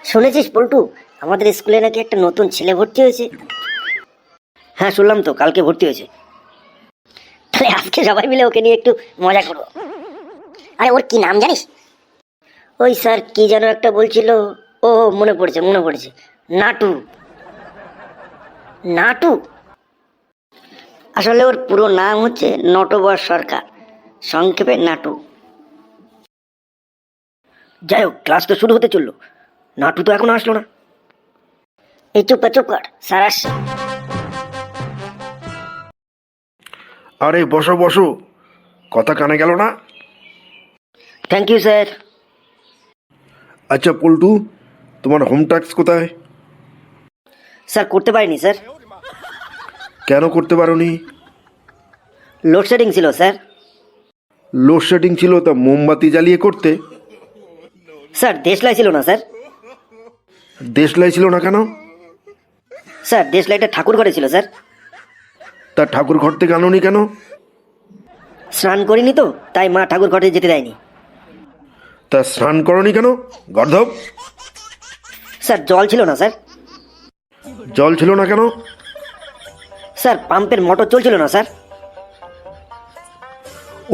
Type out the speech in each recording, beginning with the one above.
শুনেছিস পল্টু, আমাদের স্কুলে নাকি একটা নতুন ছেলে ভর্তি হয়েছে? হ্যাঁ শুনলাম তো, কালকে ভর্তি হয়েছে। তাহলে আজকে সবাই মিলে ওকে নিয়ে একটু মজা করবো। আরে ওর কি নাম জানিস? ওই স্যার কি যেন একটা বলছিল। ও মনে পড়েছে, নাটু। নাটু আসলে ওর পুরো নাম হচ্ছে নটবর সরকার, সংক্ষেপে নাটু। যাই হোক, ক্লাস তো শুরু হতে চললো, নাটু তো এখনো আসলো না। এই চুপ কর, স্যার আসছে। আরে বসো বসো, কথা কানে গেল না? Thank you sir. আচ্ছা পল্টু, তোমার হোম টাস্ক কোথায়? স্যার করতে পারিনি স্যার। কেন করতে পারোনি? লোডশেডিং ছিল স্যার। লোডশেডিং ছিল তা মোমবাতি জ্বালিয়ে করতে। স্যার দেশলাই ছিল না স্যার। দেশলাই ছিল না কেন? স্যার দেশলাইটা ঠাকুর ঘরে ছিল স্যার। তা ঠাকুর ঘর থেকে আনোনি কেন? স্নান করিনি তো, তাই মা ঠাকুর ঘরে যেতে দেয়নি। তা স্নান করনি কেন গর্ধব? স্যার জল ছিল না স্যার। জল ছিল না কেন? স্যার পাম্পের মোটর চলছিল না স্যার।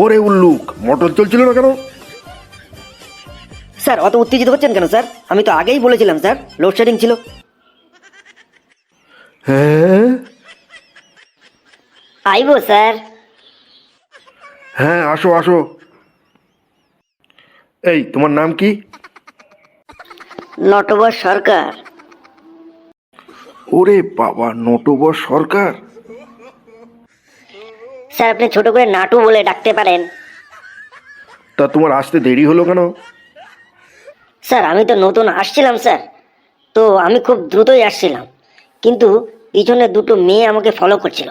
ওরে উল্লুক, মোটর চলছিল না কেন? স্যার অত উত্তেজিত হচ্ছেন কেন স্যার? আমি তো আগেই বলেছিলাম স্যার লোডশেডিং ছিল। হ্যাঁ আইবো স্যার। হ্যাঁ, আসো আসো। এই তোমার নাম কি? নটবর সরকার। ওরে বাবা, নটবর সরকার। স্যার আপনি ছোট করে নাটু বলে ডাকতে পারেন। তা তোমার আসতে দেরি হলো কেন? স্যার আমি তো নতুন আসছিলাম স্যার, তো আমি খুব দ্রুতই আসছিলাম, কিন্তু পিছনে দুটো মেয়ে আমাকে ফলো করছিল।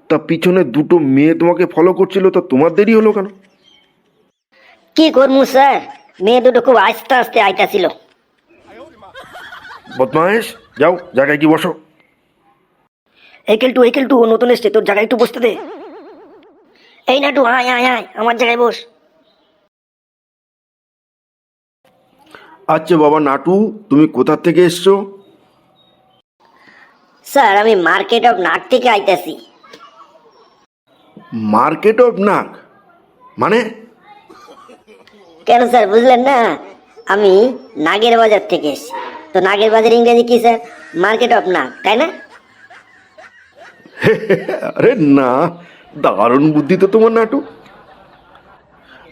তা পিছনে দুটো মেয়ে তোমাকে ফলো করছিল, তা তোমার দেরি হলো কেন? কি করবো স্যার, মেয়ে দুটো খুব আস্তে আস্তে আইতাছিল। বদমাইশ, যাও জায়গায় কি বসো। এই কেলটু ও নতুন এসছে, তোর জায়গায় একটু বসতে দে। এই নাটু আয় আয় আয়, আমার জায়গায় বস। আচ্ছা বাবা নাটু, তুমি কোথা থেকে এসছো? স্যার আমি মার্কেট অফ নাট থেকে আইতাছি। মার্কেট অফ নাগ মানে? কেন স্যার বুঝলেন না? আমি নাগের বাজার থেকে এসেছি। তো নাগের বাজার ইংরেজি কি স্যার? মার্কেট অফ নাগ, তাই না? আরে না, দারুণ বুদ্ধি তো তোমার নাটু।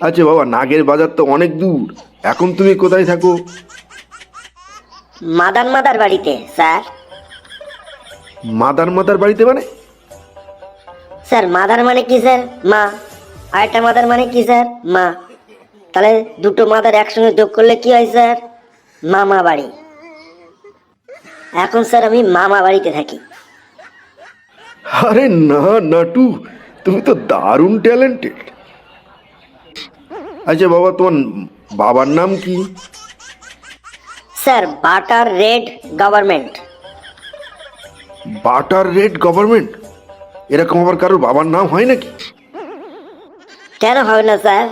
আচ্ছা বাবা, নাগের বাজার তো অনেক দূর, এখন তুমি কোথায় থাকো? মাদার বাড়িতে স্যার। মাদার বাড়িতে মানে? স্যার মাদার মানে কি স্যার? মা। আরেকটা মাদার মানে কি স্যার? মা। তাহলে দুটো মাদার একসঙ্গে যোগ করলে কি হয় স্যার? মামা বাড়ি। এখন স্যার আমি মামা বাড়িতে থাকি। আরে না নাটু, তুমি তো দারুণ ট্যালেন্টেড। আচ্ছা বাবা, তোমার বাবার নাম কি? Sir butter red government. Butter red government? এরকম আবার কারোর বাবার নাম হয় নাকি? কেন হবে না স্যার?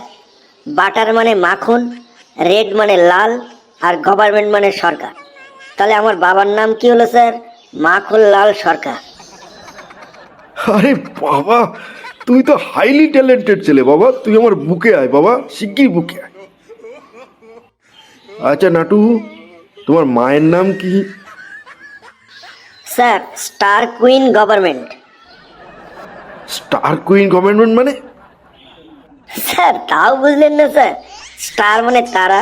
বাটার মানে মাখন, রেড মানে লাল, আর গভর্নমেন্ট মানে সরকার। তাহলে আমার বাবার নাম কি হলো স্যার? মাখন লাল সরকার। আরে বাবা, তুই তো হাইলি ট্যালেন্টেড ছেলে বাবা, তুই আমার বুকে আয় বাবা, শিগগির বুকে আয়। আচ্ছা নাটু, তোমার মায়ের নাম কি? Sir star queen government. Star queen government মানে? স্যার তাও বুঝলেন না স্যার? স্টার মানে তারা,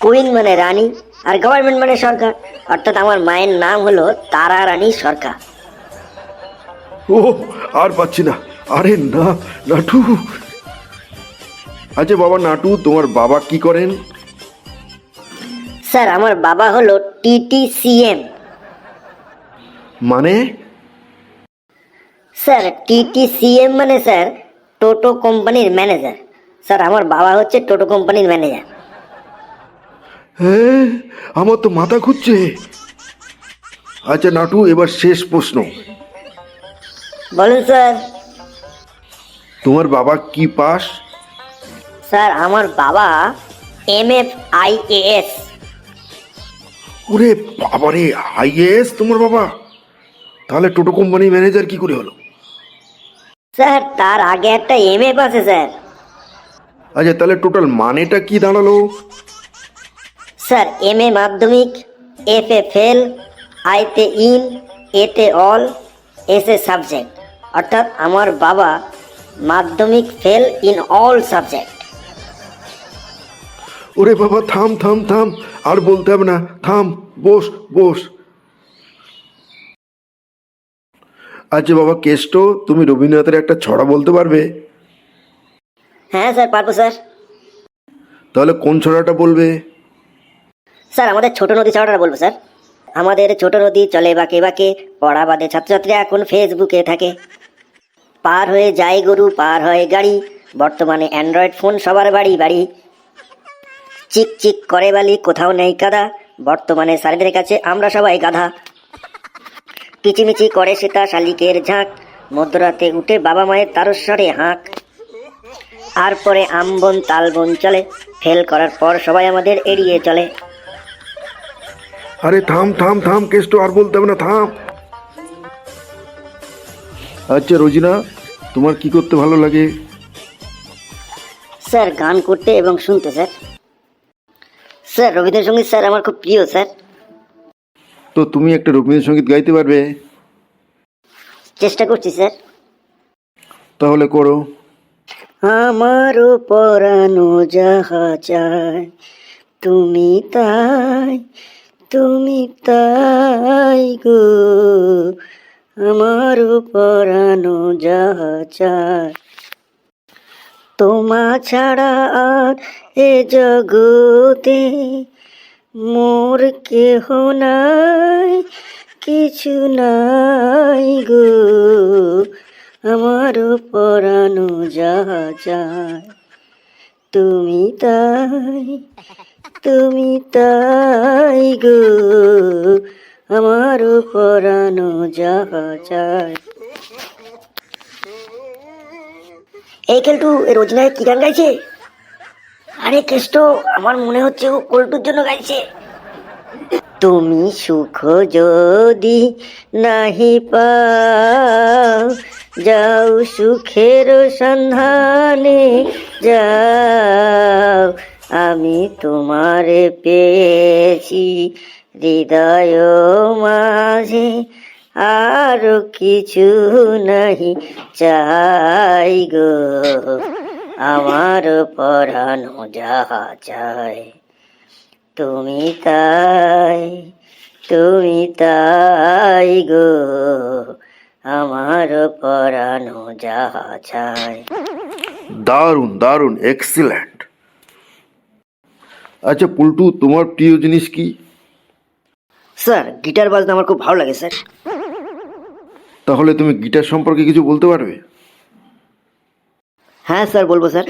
কুইন মানে রানী, আর গভর্নমেন্ট মানে সরকার। অর্থাৎ আমার মায়ের নাম হলো তারা রানী সরকার। ও, আর পাচ্ছি না। আরে না নাটু। আচ্ছা বাবা নাটু, তোমার বাবা কি করেন? স্যার আমার বাবা হলো TTCM। মানে? স্যার TTCM মানে স্যার টোটো কোম্পানির ম্যানেজার। স্যার আমার বাবা হচ্ছে টোটো কোম্পানির ম্যানেজার। হ্যাঁ, আমার তো মাথা ঘুরছে। আচ্ছা নাটু, এবার শেষ প্রশ্ন। বলুন স্যার। তোমার বাবা কি পাস? স্যার আমার বাবা MFIAS। ওরে বাবারে, আইএস তোমার বাবা? তাহলে টোটো কোম্পানির ম্যানেজার কি করে হলো? স্যার তার আগে একটা এমএ পাশে স্যার। আচ্ছা, তাহলে টোটাল মানেটা কি দাঁড়ালো? স্যার এমএ মাধ্যমিক, এফএ ফেল, আইতে ইন, এতে অল, এসএ সাবজেক্ট। অর্থাৎ আমার বাবা মাধ্যমিক ফেল ইন অল সাবজেক্ট। ওরে বাবা, থাম থাম থাম, আর বলতে হবে না, থাম, বস বস। আচ্ছা বাবা কেষ্ট, তুমি রবীন্দ্রনাথের একটা ছড়া বলতে পারবে? হ্যাঁ স্যার পারবো স্যার। তাহলে কোন ছড়াটা বলবে? স্যার আমাদের ছোট নদী ছাড়াটা বলবো স্যার। আমাদের ছোট নদী চলে বাঁকে বাঁকে, পড়া বাদে ছাত্রছাত্রী এখন ফেসবুকে থাকে। পার হয়ে যায় গরু, পার হয় গাড়ি, বর্তমানে অ্যান্ড্রয়েড ফোন সবার বাড়ি বাড়ি। চিক চিক করে বালি, কোথাও নেই কাদা, বর্তমানে স্যারদের কাছে আমরা সবাই গাধা। কিচিমিচি করে সীতা শালিকের ঝাঁক, মধ্যরাতে উঠে বাবা মায়ের তারস্বরে হাঁক। আর পরে আমবন তালবন চলে, ফেল করার পর সবাই আমাদের এড়িয়ে চলে। আরে থাম থাম থাম কেষ্ট, আর বলতে হবে না, থাম। আচ্ছা রোজিনা, তোমার কি করতে ভালো লাগে? স্যার গান করতে এবং শুনতে স্যার। স্যার রবীন্দ্রসঙ্গীত স্যার আমার খুব প্রিয় স্যার। তো তুমি একটা রবীন্দ্রসঙ্গীত গাইতে পারবে? চেষ্টা করছি স্যার। তাহলে করো। আমারও পরানো যাহা চায়, তুমি তাই, তুমি তাই গো। আমারও পরানো যাহা চায়, তোমা ছাড়া আর এ জগতে মোর কেহ নাই, কিছু নাই গো। আমারও পরানো যাহা চায়, তুমি তাই, তুমি তাই গো। আমারও পরানো যাহা চায়। এই কেলটু, এ রোজনায় কি গান গাইছে? আরে কেষ্ট, আমার মনে হচ্ছে ও কল্টুর জন্য গাইছে। তুমি সুখ যদি নাহি পাও, যাও সুখের সন্ধানে যাও। আমি তোমারে পেয়েছি হৃদয় মাঝে, আর কিছু নাহি চাই গো। আমার পরানো যাহা চাই, তুমি তাই, তুমি তাই গো। আমার পরানো যাহা চাই। দারুণ দারুণ, এক্সিলেন্ট। আচ্ছা পুল্টু, তোমার প্রিয় জিনিস কি? স্যার গিটার বাজনা আমার খুব ভালো লাগে স্যার। তাহলে তুমি গিটার সম্পর্কে কিছু বলতে পারবে? হ্যাঁ স্যার বলবো স্যার।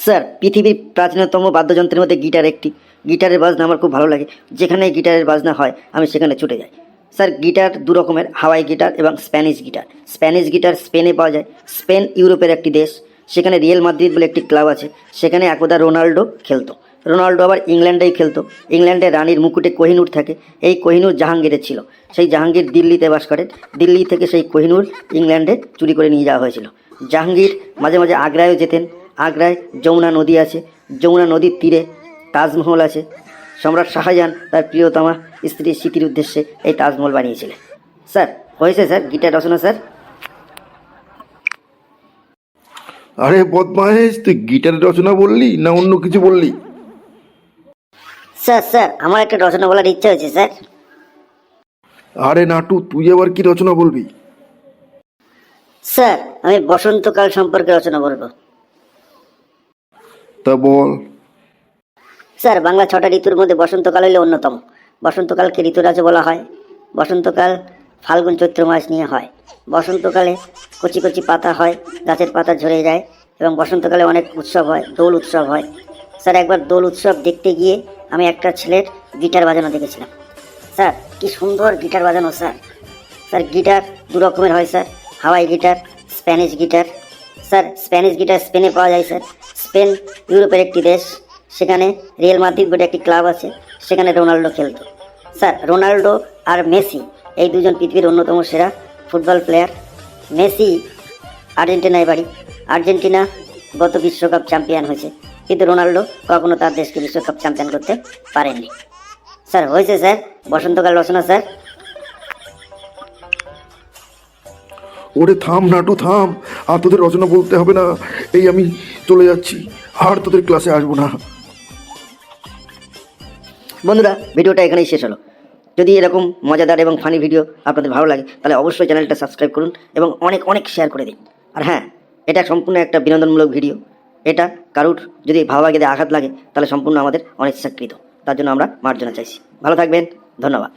স্যার পৃথিবীর প্রাচীনতম বাদ্যযন্ত্রের মধ্যে গিটার একটি। গিটারের বাজনা আমার খুব ভালো লাগে, যেখানে গিটারের বাজনা হয় আমি সেখানে ছুটে যাই। স্যার গিটার দু রকমের, হাওয়াই গিটার এবং স্প্যানিশ গিটার। স্প্যানিশ গিটার স্পেনে পাওয়া যায়। স্পেন ইউরোপের একটি দেশ, সেখানে রিয়েল মাদ্রিদ বলে একটি ক্লাব আছে, সেখানে একদা রোনাল্ডো খেলতো। রোনাল্ডো আবার ইংল্যান্ডেই খেলতো। ইংল্যান্ডে রানীর মুকুটে কোহিনূর থাকে, এই কোহিনূর জাহাঙ্গীরের ছিল। সেই জাহাঙ্গীর দিল্লিতে বাস করেন, দিল্লি থেকে সেই কোহিনূর ইংল্যান্ডে চুরি করে নিয়ে যাওয়া হয়েছিল। জাহাঙ্গীর মাঝে মাঝে আগ্রায়ও যেতেন। আগ্রায় যমুনা নদী আছে, যমুনা নদীর তীরে তাজমহল আছে। সম্রাট শাহজাহান তার প্রিয়তমা স্ত্রীর স্মৃতির উদ্দেশ্যে এই তাজমহল বানিয়েছিলেন। স্যার হয়েছে স্যার গিটার রচনা স্যার। আরে বদমাহেশ, তুই গিটারের রচনা বললি না অন্য কিছু বললি? স্যার স্যার আমার একটা রচনা বলার ইচ্ছা হয়েছে স্যার। আরে নাটু, তুই আবার কি রচনা বলবি? স্যার আমি বসন্তকাল সম্পর্কে রচনা বলবো। তা বল। স্যার বাংলা 6টা ঋতুর মধ্যে বসন্তকাল হইলে অন্যতম। বসন্তকালকে ঋতুরাজ বলা হয়। বসন্তকাল ফাল্গুন চৈত্র মাস নিয়ে হয়। বসন্তকালে কচি কচি পাতা হয়, গাছের পাতা ঝরে যায়, এবং বসন্তকালে অনেক উৎসব হয়, দোল উৎসব হয়। স্যার একবার দোল উৎসব দেখতে গিয়ে আমি একটা ছেলের গিটার বাজানো দেখেছিলাম। স্যার কি সুন্দর গিটার বাজানো স্যার। স্যার গিটার দু রকমের হয় sir, Hawaii guitar, Spanish guitar. Sir Spanish guitar স্পেনে পাওয়া যায় স্যার। স্পেন ইউরোপের একটি দেশ, সেখানে রিয়েল মাদ্রিদ বলে একটি ক্লাব আছে, সেখানে রোনাল্ডো খেলতো। স্যার রোনাল্ডো আর মেসি এই দুজন পৃথিবীর অন্যতম সেরা ফুটবল প্লেয়ার। মেসি আর্জেন্টিনায় বাড়ি, আর্জেন্টিনা গত বিশ্বকাপ চ্যাম্পিয়ন হয়েছে, কিন্তু রোনাল্ডো কখনো তার দেশকে বিশ্বকাপ চ্যাম্পিয়ন করতে পারেননি। স্যার হয়েছে স্যার, বসন্তকাল রচনা স্যার। ওরে থাম নাটু থাম, আর তোদের রচনা বলতে হবে না, এই আমি চলে যাচ্ছি, আর তোদের ক্লাসে আসবো না। বন্ধুরা, ভিডিওটা এখানেই শেষ হলো। যদি এরকম মজাদার এবং ফানি ভিডিও আপনাদের ভালো লাগে তাহলে অবশ্যই চ্যানেলটা সাবস্ক্রাইব করুন এবং অনেক অনেক শেয়ার করে দিন। আর হ্যাঁ, এটা সম্পূর্ণ একটা বিনোদনমূলক ভিডিও। এটা কারুর যদি ভাবাবেগে আঘাত লাগে তাহলে সম্পূর্ণ আমাদের অনিচ্ছাকৃত, তার জন্য আমরা মার্জনা চাইছি। ভালো থাকবেন, ধন্যবাদ।